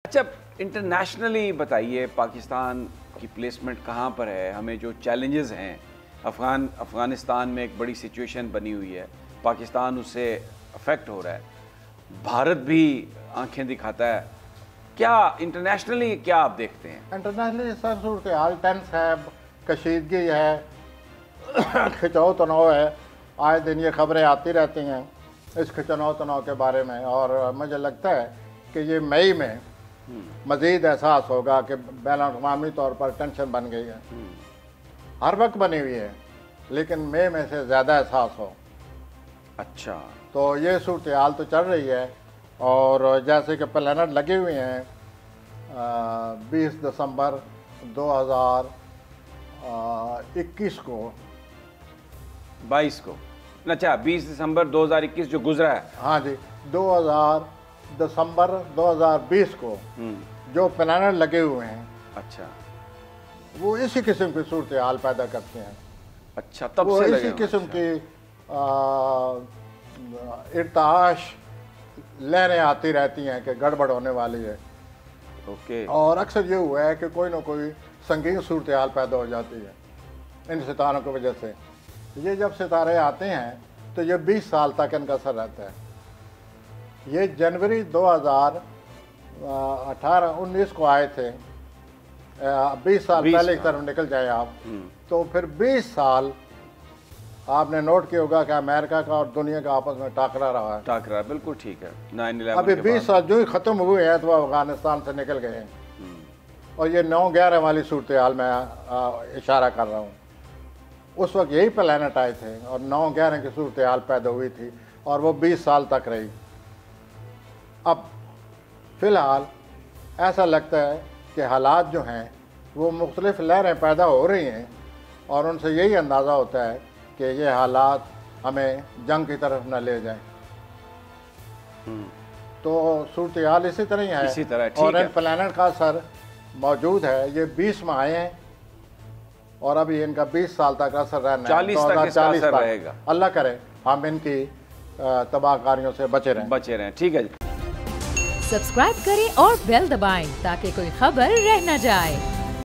अच्छा, इंटरनेशनली बताइए पाकिस्तान की प्लेसमेंट कहाँ पर है? हमें जो चैलेंजेस हैं, अफ़गानिस्तान में एक बड़ी सिचुएशन बनी हुई है, पाकिस्तान उससे अफेक्ट हो रहा है, भारत भी आंखें दिखाता है। क्या इंटरनेशनली क्या आप देखते हैं? इंटरनेशनली सर सूरत हाल टेंस है, कशीदगी है, खिंचाव तनाव है। आए दिन ये खबरें आती रहती हैं इस खिंचाव तनाव के बारे में, और मुझे लगता है कि ये मई में मज़ीद एहसास होगा कि बैन-अल-अक़वामी तौर पर टेंशन बन गई है। हर वक्त बनी हुई है, लेकिन मई में से ज़्यादा एहसास हो। अच्छा, तो ये सूरत हाल तो चल रही है, और जैसे कि प्लानट लगे हुए हैं 20 दिसंबर 2021 को 22 को। अच्छा, 20 दिसंबर 2021 जो गुजरा है। हाँ जी, 2000 दिसंबर 2020 को जो प्लानट लगे हुए हैं, अच्छा, वो इसी किस्म की सूरत हाल पैदा करते हैं। अच्छा, तब वो से इसी लगे किस्म अच्छा। की इर्ताश लहरें आती रहती हैं कि गड़बड़ होने वाली है। ओके। और अक्सर ये हुआ है कि कोई ना कोई संगीन सूरत हाल पैदा हो जाती है इन सितारों की वजह से। ये जब सितारे आते हैं तो ये 20 साल तक इनका असर रहता है। ये जनवरी 2018-19 को आए थे, 20 साल पहले की तरफ निकल जाए आप, तो फिर 20 साल आपने नोट किया होगा कि अमेरिका का और दुनिया का आपस में टाकरा रहा है। टाकरा, बिल्कुल ठीक है। 9/11 अभी के 20 बाद। साल जो ही ख़त्म हुए हैं तो वह अफगानिस्तान से निकल गए हैं, और ये 9/11 वाली सूरत हाल में इशारा कर रहा हूँ। उस वक्त यही प्लानट आए थे और 9/11 की सूरत हाल पैदा हुई थी, और वो 20 साल तक रही। अब फ़िलहाल ऐसा लगता है कि हालात जो हैं वो मुख्तलिफ़ लहरें पैदा हो रही हैं, और उनसे यही अंदाज़ा होता है कि ये हालात हमें जंग की तरफ न ले जाएं। तो सूरत हाल इसी तरह ही है, इसी तरह, ठीक और है। इन प्लानट का असर मौजूद है। ये 20 में आए हैं और अभी इनका 20 साल तक असर रहना है। 40 तक इसका असर रहेगा। अल्लाह करे हम इनकी तबाहकारियों से बचे रहें। ठीक है जी। सब्सक्राइब करें और बेल दबाएं ताकि कोई खबर रह न जाए।